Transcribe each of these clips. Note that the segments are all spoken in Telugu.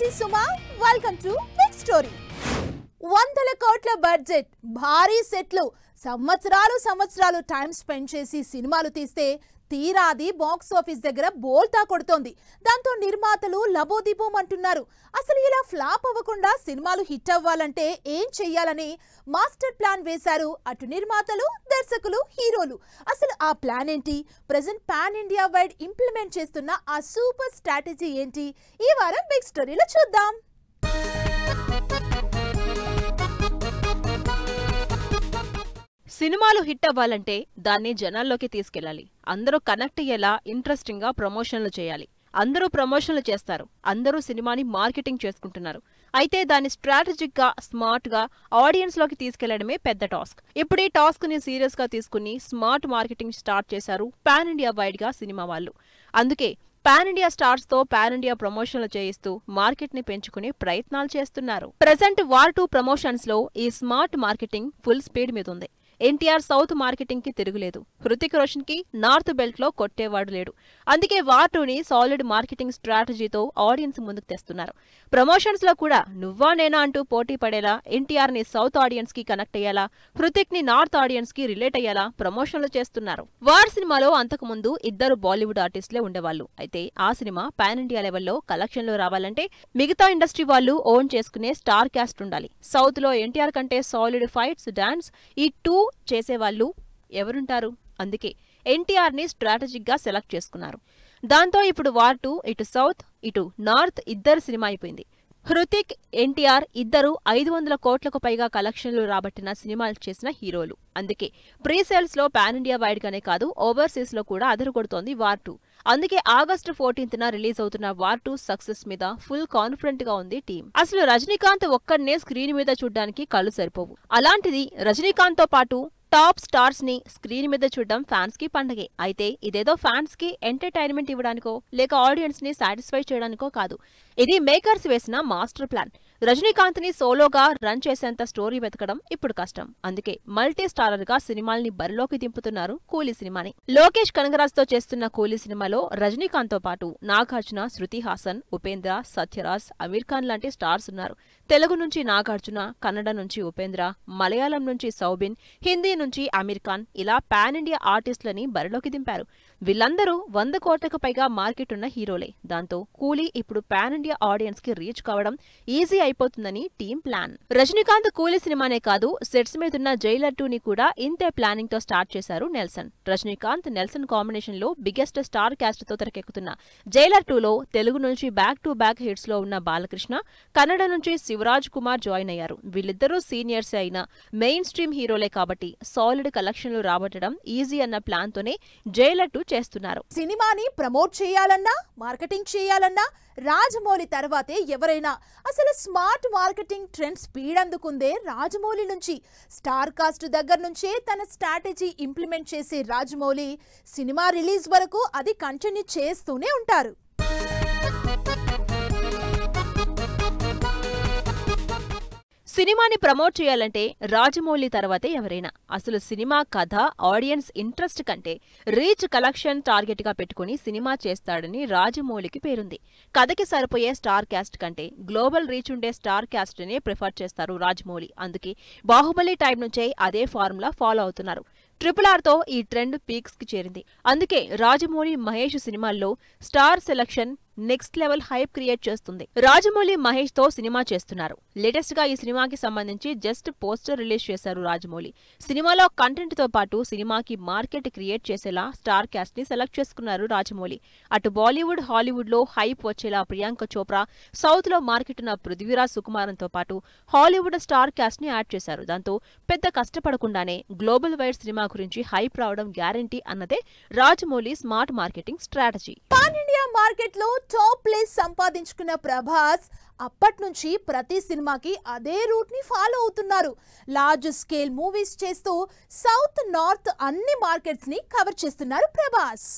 Me Suma welcome to big story. 100 కోట్ల బడ్జెట్, భారీ సెట్లు, సంవత్సరాలు టైం స్పెండ్ చేసి సినిమాలు తీస్తే తీరాది బాక్స్ ఆఫీస్ దగ్గర బోల్తా కొడుతోంది. దాంతో నిర్మాతలు లబోదిబోమంటున్నారు. అసలు ఇలా ఫ్లాప్ అవ్వకుండా సినిమాలు హిట్ అవ్వాలంటే ఏం చెయ్యాలని మాస్టర్ ప్లాన్ వేశారు అటు నిర్మాతలు, దర్శకులు, హీరోలు. అసలు ఆ ప్లాన్ ఏంటి? Present pan India wide implement చేస్తున్న ఆ సూపర్ స్ట్రాటజీ ఏంటి? ఈ వారం బిగ్ స్టోరీలో చూద్దాం. సినిమాలు హిట్ అవ్వాలంటే దాన్ని జనాల్లోకి తీసుకెళ్లాలి. అందరూ కనెక్ట్ అయ్యేలా ఇంట్రెస్టింగ్ గా ప్రమోషన్లు చేయాలి. అందరూ ప్రమోషన్లు చేస్తారు, అందరూ సినిమాని మార్కెటింగ్ చేసుకుంటున్నారు. అయితే దాన్ని స్ట్రాటజిక్ గా, స్మార్ట్ గా ఆడియన్స్ లోకి తీసుకెళ్లడమే పెద్ద టాస్క్. ఇప్పుడు ఈ టాస్క్ ని సీరియస్ గా తీసుకుని స్మార్ట్ మార్కెటింగ్ స్టార్ట్ చేశారు పాన్ ఇండియా వైడ్ గా సినిమా వాళ్ళు. అందుకే పాన్ ఇండియా స్టార్స్ తో పాన్ ఇండియా ప్రమోషన్లు చేయిస్తూ మార్కెట్ ని పెంచుకునే ప్రయత్నాలు చేస్తున్నారు. ప్రెజెంట్ వార్ 2 ప్రమోషన్స్ లో ఈ స్మార్ట్ మార్కెటింగ్ ఫుల్ స్పీడ్ మీద ఉంది. ఎన్టీఆర్ సౌత్ మార్కెటింగ్ కి తిరుగులేదు. హృతిక్ రోషన్ కి నార్త్ బెల్ట్ లో కొట్టేవాడు లేడు. అందుకే వార్ 2ని సాలిడ్ మార్కెటింగ్ స్ట్రాటజీతో ఆడియన్స్ ముందుకు తెస్తున్నారు. ప్రమోషన్స్ లో కూడా నువ్వా నేనా అంటూ పోటీ పడేలా ఎన్టీఆర్ ని సౌత్ ఆడియన్స్ కి కనెక్ట్ అయ్యేలా, హృతిక్ ని నార్త్ ఆడియన్స్ కి రిలేట్ అయ్యేలా ప్రమోషన్లు చేస్తున్నారు. వార్ సినిమాలో అంతకు ముందు ఇద్దరు బాలీవుడ్ ఆర్టిస్టులే ఉండేవాళ్ళు. అయితే ఆ సినిమా పాన్ ఇండియా లెవెల్లో కలెక్షన్లు రావాలంటే మిగతా ఇండస్ట్రీ వాళ్ళు ఓన్ చేసుకునే స్టార్ క్యాస్ట్ ఉండాలి. సౌత్ లో ఎన్టీఆర్ కంటే సాలిడ్ ఫైట్స్, డాన్స్ ఈ 2 చేసేవాళ్ళు ఎవరుంటారు? అందుకే ఎన్టీఆర్ ని స్ట్రాటజిక్ గా సెలెక్ట్ చేసుకున్నారు. దాంతో ఇప్పుడు వార్ 2 ఇటు సౌత్ ఇటు నార్త్ ఇద్దరు సినిమా అయిపోయింది. హృతిక్, ఎన్టీఆర్ ఇద్దరు 500 కోట్లకు పైగా కలెక్షన్లు రాబట్టిన సినిమాలు చేసిన హీరోలు. అందుకే ప్రీసేల్స్ లో పాన్ ఇండియా వైడ్ గానే కాదు ఓవర్సీస్ లో కూడా అదరగొడుతోంది వార్ 2. అందుకే ఆగస్టు 14న రిలీజ్ అవుతున్న వార్ 2 సక్సెస్ మీద ఫుల్ కాన్ఫిడెంట్ గా ఉంది టీం. అసలు రజనీకాంత్ ఒక్కడనే స్క్రీన్ మీద చూడ్డానికి కళ్ళు సరిపోవు. అలాంటిది రజనీకాంత్ తో పాటు టాప్ స్టార్స్ ని స్క్రీన్ మీద చూడడం ఫ్యాన్స్ కి పండగే. అయితే ఇదేదో ఫ్యాన్స్ కి ఎంటర్టైన్మెంట్ ఇవ్వడానికో లేక ఆడియన్స్ ని సాటిస్ఫై చేయడానికో కాదు. ఇది మేకర్స్ వేసిన మాస్టర్ ప్లాన్. రజనీకాంత్ ని సోలోగా రన్ చేసేంత స్టోరీ వెతకడం ఇప్పుడు కష్టం. అందుకే మల్టీ స్టారర్ గా సినిమాల్ని బరిలోకి దింపుతున్నారు కూలీ సినిమాని. లోకేష్ కనగరాజ్ తో చేస్తున్న కూలీ సినిమాలో రజనీకాంత్ తో పాటు నాగార్జున, శృతి హాసన్, ఉపేంద్ర, సత్యరాజ్, అమీర్ ఖాన్ లాంటి స్టార్స్ ఉన్నారు. తెలుగు నుంచి నాగార్జున, కన్నడ నుంచి ఉపేంద్ర, మలయాళం నుంచి సౌబిన్, హిందీ నుంచి అమీర్ ఖాన్ ఇలా పాన్ ఇండియా ఆర్టిస్టులని బరిలోకి దింపారు. వీళ్ళందరూ 100 కోట్లకు పైగా మార్కెట్ ఉన్న హీరోలే. దాంతో కూలీ ఇప్పుడు పాన్ ఇండియా ఆడియన్స్ కి రీచ్ కావడం ఈజీ అయిపోతుందని టీం ప్లాన్. రజనీకాంత్ కూలీ సినిమానే కాదు, సెట్స్ మీదున్న జైలర్ 2ని కూడా ఇంతే ప్లానింగ్ తో స్టార్ట్ చేశారు నెల్సన్. రజనీకాంత్, నెల్సన్ కాంబినేషన్ లో బిగ్గెస్ట్ స్టార్ క్యాస్ట్ తో తెరకెక్కుతున్న జైలర్ 2లో తెలుగు నుంచి బ్యాక్ టు బ్యాక్ హిట్స్ లో ఉన్న బాలకృష్ణ, కన్నడ నుంచి శివరాజ్ కుమార్ జాయిన్ అయ్యారు. వీళ్ళిద్దరూ సీనియర్స్ అయిన మెయిన్ స్ట్రీమ్ హీరోలే కాబట్టి సాలిడ్ కలెక్షన్లు రాబట్టడం ఈజీ అన్న ప్లాన్ తోనే జైలర్ 2 చేస్తున్నారు. సినిమాని ప్రమోట్ చేయాలన్నా, మార్కెటింగ్ చేయాలన్నా రాజమౌళి తర్వాతే ఎవరైనా. అసలు స్మార్ట్ మార్కెటింగ్ ట్రెండ్ స్పీడ్ అందుకుందే రాజమౌళి నుంచి. స్టార్ కాస్ట్ దగ్గర నుంచే తన స్ట్రాటజీ ఇంప్లిమెంట్ చేసే రాజమౌళి సినిమా రిలీజ్ వరకు అది కంటిన్యూ చేస్తూనే ఉంటారు. సినిమాని ప్రమోట్ చేయాలంటే రాజమౌళి తర్వాతే ఎవరైనా. అసలు సినిమా కథ, ఆడియన్స్ ఇంట్రెస్ట్ కంటే రీచ్, కలెక్షన్ టార్గెట్ గా పెట్టుకుని సినిమా చేస్తాడని రాజమౌళికి పేరుంది. కథకి సరిపోయే స్టార్ క్యాస్ట్ కంటే గ్లోబల్ రీచ్ ఉండే స్టార్ క్యాస్ట్ నే ప్రిఫర్ చేస్తారు రాజమౌళి. అందుకే బాహుబలి టైం నుంచే అదే ఫార్ములా ఫాలో అవుతున్నారు. RRR తో ఈ ట్రెండ్ పీక్స్ కి చేరింది. అందుకే రాజమౌళి, మహేష్ సినిమాల్లో star selection next level hype create చేస్తుంది. రాజమౌళి, మహేష్ తో సినిమా చేస్తున్నారు. లేటెస్ట్ గా ఈ సినిమాకి సంబంధించి జస్ట్ పోస్టర్ రిలీజ్ చేశారు రాజమౌళి. సినిమాలో కంటెంట్ తో పాటు సినిమాకి మార్కెట్ క్రియేట్ చేసేలా స్టార్ క్యాస్ట్ ని సెలెక్ట్ చేసుకున్నారు రాజమౌళి. అటు బాలీవుడ్, హాలీవుడ్ లో హైప్ వచ్చేలా ప్రియాంక చోప్రా, సౌత్ లో మార్కెట్ ఉన్న పృథ్వీరాజ్ సుకుమారన్ తో పాటు హాలీవుడ్ స్టార్ క్యాస్ట్ ని యాడ్ చేశారు. దాంతో పెద్ద కష్టపడకుండానే గ్లోబల్ వైడ్ సినిమా గురించి హైప్ రావడం గ్యారంటీ అన్నదే Rajamouli smart marketing strategy. Pan India market లో టాప్ ప్లేస్ సంపాదించుకున్న ప్రభాస్ అప్పటి నుంచి ప్రతి సినిమాకి అదే రూట్ ని ఫాలో అవుతున్నారు. లార్జ్ స్కేల్ మూవీస్ చేస్తూ సౌత్, నార్త్ అన్ని మార్కెట్స్ ని కవర్ చేస్తున్నారు ప్రభాస్.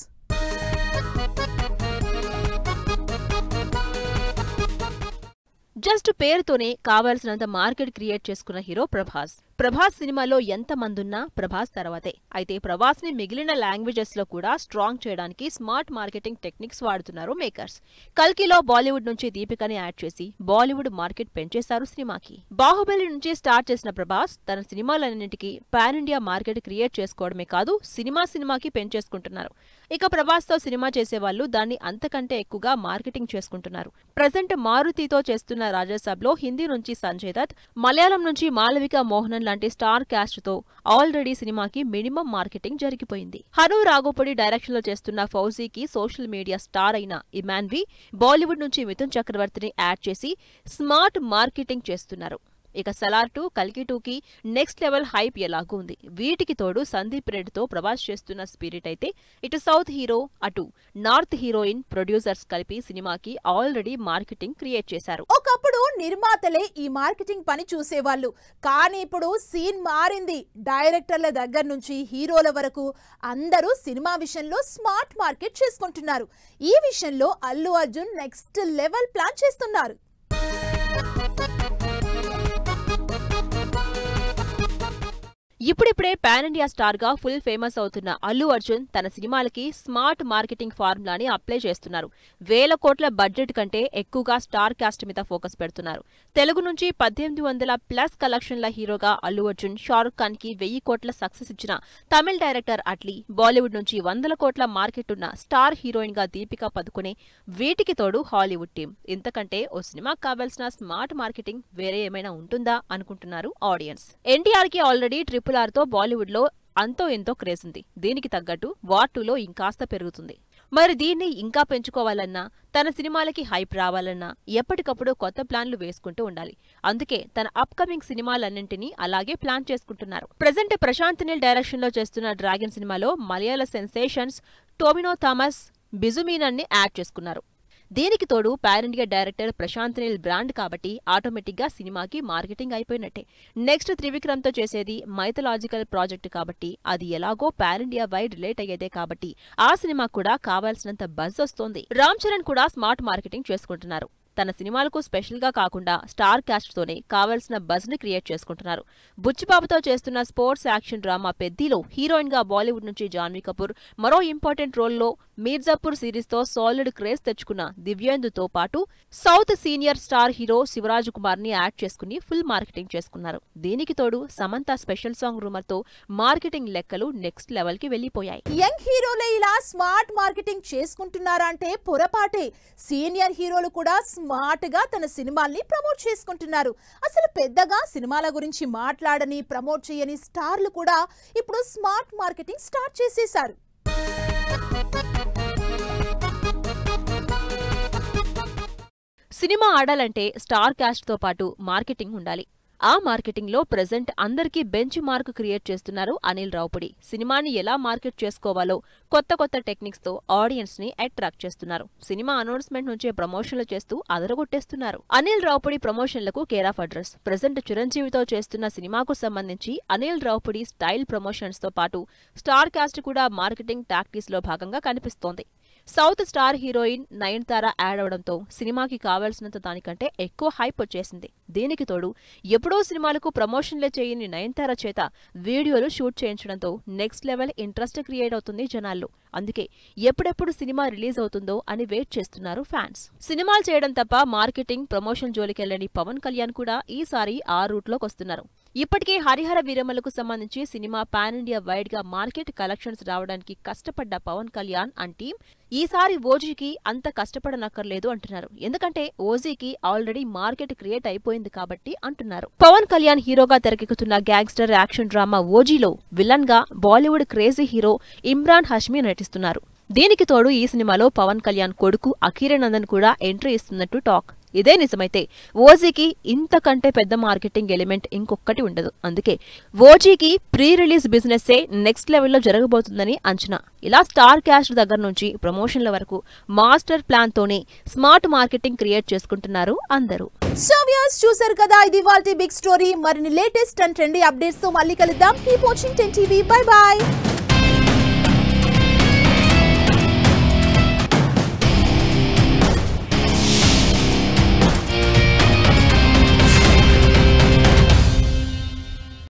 జస్ట్ పేరుతోనే కావాల్సినంత మార్కెట్ క్రియేట్ చేసుకున్న హీరో ప్రభాస్. ప్రభాస్ సినిమాలో ఎంతమందున్నా ప్రభాస్ తర్వాతే. అయితే ప్రభాస్ ని మిగిలిన లాంగ్వేజెస్ లో కూడా స్ట్రాంగ్ చేయడానికి స్మార్ట్ మార్కెటింగ్ టెక్నిక్స్ వాడుతున్నారు మేకర్స్. కల్కిలో బాలీవుడ్ నుంచి దీపికని యాడ్ చేసి బాలీవుడ్ మార్కెట్ పెంచేశారు సినిమాకి. బాహుబలి నుంచి స్టార్ట్ చేసిన ప్రభాస్ తన సినిమాలన్నింటికి పాన్ ఇండియా మార్కెట్ క్రియేట్ చేసుకోవడమే కాదు, సినిమాకి పెంచేసుకుంటున్నారు. ఇక ప్రభాస్ తో సినిమా చేసేవాళ్లు దాన్ని అంతకంటే ఎక్కువగా మార్కెటింగ్ చేసుకుంటున్నారు. ప్రెజెంట్ మారుతితో చేస్తున్న రాజాసాబ్ లో హిందీ నుంచి సంజయ్ దత్, మలయాళం నుంచి మాలవిక మోహనన్ లాంటి స్టార్ క్యాస్ట్ తో ఆల్రెడీ సినిమాకి మినిమం మార్కెటింగ్ జరిగిపోయింది. హను రాఘోపూడి డైరెక్షన్ లో చేస్తున్న ఫౌజీకి సోషల్ మీడియా స్టార్ అయిన ఇమాన్వి బాలీవుడ్ నుంచి మిథున్ చక్రవర్తిని యాడ్ చేసి స్మార్ట్ మార్కెటింగ్ చేస్తున్నారు. ఇక సలార్ 2, కల్కి 2కి నెక్స్ట్ లెవెల్ హైప్ ఎలాగూ ఉంది. వీటికి తోడు సందీప్ రెడ్డితో ప్రభాస్ చేస్తున్న స్పిరిట్ అయితే ఇటు సౌత్ హీరో అటు నార్త్ హీరోయిన్ ప్రొడ్యూసర్స్ కలిపి సినిమాకి ఆల్రెడీ మార్కెటింగ్ క్రియేట్ చేశారు. ఒకప్పుడు నిర్మాతలే ఈ మార్కెటింగ్ పని చూసేవాళ్ళు, కానీ ఇప్పుడు సీన్ మారింది. డైరెక్టర్ల దగ్గర నుంచి హీరోల వరకు అందరూ సినిమా విషయంలో స్మార్ట్ మార్కెట్ చేసుకుంటున్నారు. ఈ విషయంలో Allu Arjun next level plan చేస్తున్నారు. ఇప్పుడిప్పుడే పాన్ ఇండియా స్టార్ గా ఫుల్ ఫేమస్ అవుతున్న అల్లు అర్జున్ తన సినిమాలకి స్మార్ట్ మార్కెటింగ్ ఫార్ములాని అప్లై చేస్తున్నారు. 1000 కోట్ల బడ్జెట్ కంటే ఎక్కువగా స్టార్ కాస్ట్ మీద ఫోకస్ పెడుతున్నారు. తెలుగు నుంచి 1800+ కలెక్షన్ల హీరోగా అల్లు అర్జున్ షారుఖ్ ఖాన్ కి 1000 కోట్ల సక్సెస్ ఇచ్చిన తమిళ డైరెక్టర్ అట్లీ, బాలీవుడ్ నుంచి 100 కోట్ల మార్కెట్ ఉన్న స్టార్ హీరోయిన్ గా దీపికా పదుకునే, వీటికి తోడు హాలీవుడ్ టీం. ఇంతకంటే ఓ సినిమాకి కావాల్సిన స్మార్ట్ మార్కెటింగ్ వేరే ఏమైనా ఉంటుందా అనుకుంటున్నారు ఆడియన్స్. ఎన్టీఆర్ కి ఆల్రెడీ RRR తో బాలీవుడ్ లో అంతో ఎంతో క్రేజ్ ఉంది. దీనికి తగ్గట్టు వార్ 2లో ఇంకాస్త పెరుగుతుంది. మరి దీన్ని ఇంకా పెంచుకోవాలన్నా, తన సినిమాలకి హైప్ రావాలన్నా ఎప్పటికప్పుడు కొత్త ప్లాన్లు వేసుకుంటూ ఉండాలి. అందుకే తన అప్కమింగ్ సినిమాలన్నింటినీ అలాగే ప్లాన్ చేసుకుంటున్నారు. ప్రెజెంట్ ప్రశాంత్ నీల్ డైరెక్షన్ లో చేస్తున్న డ్రాగన్ సినిమాలో మలయాళ సెన్సేషన్స్ టోమినో థామస్, బిజుమీనన్ని యాడ్ చేసుకున్నారు. దీనికి తోడు pan India director Prashanth Neel brand కాబట్టి ఆటోమేటిక్ గా సినిమాకి మార్కెటింగ్ అయిపోయినట్టే. నెక్స్ట్ త్రివిక్రమ్ తో చేసేది మైథలాజికల్ ప్రాజెక్ట్ కాబట్టి అది ఎలాగో పాన్ ఇండియా వైడ్ రిలేట్ అయ్యేదే కాబట్టి ఆ సినిమా కూడా కావాల్సినంత బజ్ వస్తోంది. రామ్ చరణ్ కూడా స్మార్ట్ మార్కెటింగ్ చేసుకుంటున్నారు. తన సినిమాలకు స్పెషల్ గా కాకుండా స్టార్ కాస్ట్ తోనే కావాల్సిన బజ్ ని క్రియేట్ చేసుకుంటున్నారు. బుచ్చిబాబుతో చేస్తున్న స్పోర్ట్స్ యాక్షన్ డ్రామా పెద్దిలో హీరోయిన్ గా బాలీవుడ్ నుంచి జాన్వీ కపూర్, మరో ఇంపార్టెంట్ రోల్లో మీర్జాపూర్ సిరీస్ తో సాలిడ్ క్రేజ్ తెచ్చుకున్న దివ్యేందుతో పాటు south senior star hero Shivaraj Kumar ని యాడ్ చేసుకుని ఫుల్ మార్కెటింగ్ చేసుకున్నారు. దీనికి తోడు సమంత స్పెషల్ సాంగ్ రూమర్ తో మార్కెటింగ్ లెక్కలు నెక్స్ట్ లెవెల్ కి వెళ్లిపోయాయి. యంగ్ హీరోలే ఇలా స్మార్ట్ మార్కెటింగ్ చేసుకుంటున్నారా అంటే పొరపాటే. సీనియర్ హీరోలు కూడా స్మార్ట్ గా తన సినిమాల్ని ప్రమోట్ చేసుకుంటున్నారు. అసలు పెద్దగా సినిమాల గురించి మాట్లాడని, ప్రమోట్ చేయని స్టార్లు కూడా ఇప్పుడు స్మార్ట్ మార్కెటింగ్ స్టార్ట్ చేసేశారు. సినిమా ఆడాలంటే స్టార్ కాస్ట్ తో పాటు మార్కెటింగ్ ఉండాలి. ఆ మార్కెటింగ్ లో ప్రెజెంట్ అందరికీ బెంచ్ మార్క్ క్రియేట్ చేస్తున్నారు అనిల్ రావుపుడి. సినిమాని ఎలా మార్కెట్ చేసుకోవాలో కొత్త టెక్నిక్స్ తో ఆడియన్స్ ని అట్రాక్ట్ చేస్తున్నారు. సినిమా అనౌన్స్మెంట్ నుంచే ప్రమోషన్లు చేస్తూ అదరగొట్టేస్తున్నారు. అనిల్ రావుపుడి ప్రమోషన్లకు కేర్ ఆఫ్ అడ్రస్. ప్రెజెంట్ చిరంజీవితో చేస్తున్న సినిమాకు సంబంధించి అనిల్ రావుపుడి స్టైల్ ప్రమోషన్స్ తో పాటు స్టార్ కాస్ట్ కూడా మార్కెటింగ్ టాక్టిక్స్ లో భాగంగా కనిపిస్తోంది. South star heroine Nayanthara add అవడంతో సినిమాకి కావాల్సినంత దానికంటే ఎక్కువ హైప్ వచ్చేసింది. దీనికి తోడు ఎప్పుడో సినిమాలకు ప్రమోషన్లే చేయని నయనతార చేత వీడియోలు షూట్ చేయించడంతో నెక్స్ట్ లెవెల్ ఇంట్రెస్ట్ క్రియేట్ అవుతుంది జనాల్లో. అందుకే ఎప్పుడెప్పుడు సినిమా రిలీజ్ అవుతుందో అని వెయిట్ చేస్తున్నారు ఫ్యాన్స్. సినిమాలు చేయడం తప్ప మార్కెటింగ్, ప్రమోషన్ జోలికెళ్లని పవన్ కళ్యాణ్ కూడా ఈసారి ఆ రూట్లోకి వస్తున్నారు. ఇప్పటికే హరిహర వీరమలకు సంబంధించి సినిమా పాన్ ఇండియా వైడ్ గా మార్కెట్ కలెక్షన్స్ రావడానికి కష్టపడ్డ పవన్ కళ్యాణ్ అండ్ టీం ఈసారి ఓజీకి అంత కష్టపడనక్కర్లేదు అంటున్నారు. ఎందుకంటే ఓజీకి ఆల్రెడీ మార్కెట్ క్రియేట్ అయిపోయింది కాబట్టి అంటున్నారు. పవన్ కళ్యాణ్ హీరోగా తెరకెక్కుతున్న గ్యాంగ్స్టర్ యాక్షన్ డ్రామా ఓజీలో విలన్ గా బాలీవుడ్ క్రేజీ హీరో ఇమ్రాన్ హష్మీ నటిస్తున్నారు. దీనికి తోడు ఈ సినిమాలో పవన్ కళ్యాణ్ కొడుకు అఖీరానందన్ కూడా ఎంట్రీ ఇస్తున్నట్టు టాక్. ఇదే నిజమైతే ఓజీకి ఇంతకంటే పెద్ద మార్కెటింగ్ ఎలిమెంట్ ఇంకొకటి ఉండదు. అందుకే ఓజీకి ప్రీ రిలీజ్ బిజినెస్సే నెక్స్ట్ లెవెల్లో జరగబోతుందని అంచనా. ఇలా స్టార్ క్యాస్ట్ దగ్గర నుంచి ప్రమోషన్ల వరకు మాస్టర్ ప్లాన్ తోనే స్మార్ట్ మార్కెటింగ్ క్రియేట్ చేసుకుంటున్నారు అందరూ. సో వ్యూయర్స్, చూశారు కదా, ఇది ఇవాల్టి బిగ్ స్టోరీ. మరిన్ని లేటెస్ట్ అండ్ ట్రెండీ అప్డేట్స్ తో మళ్ళీ కలుద్దాం. Keep watching 10 TV. By by.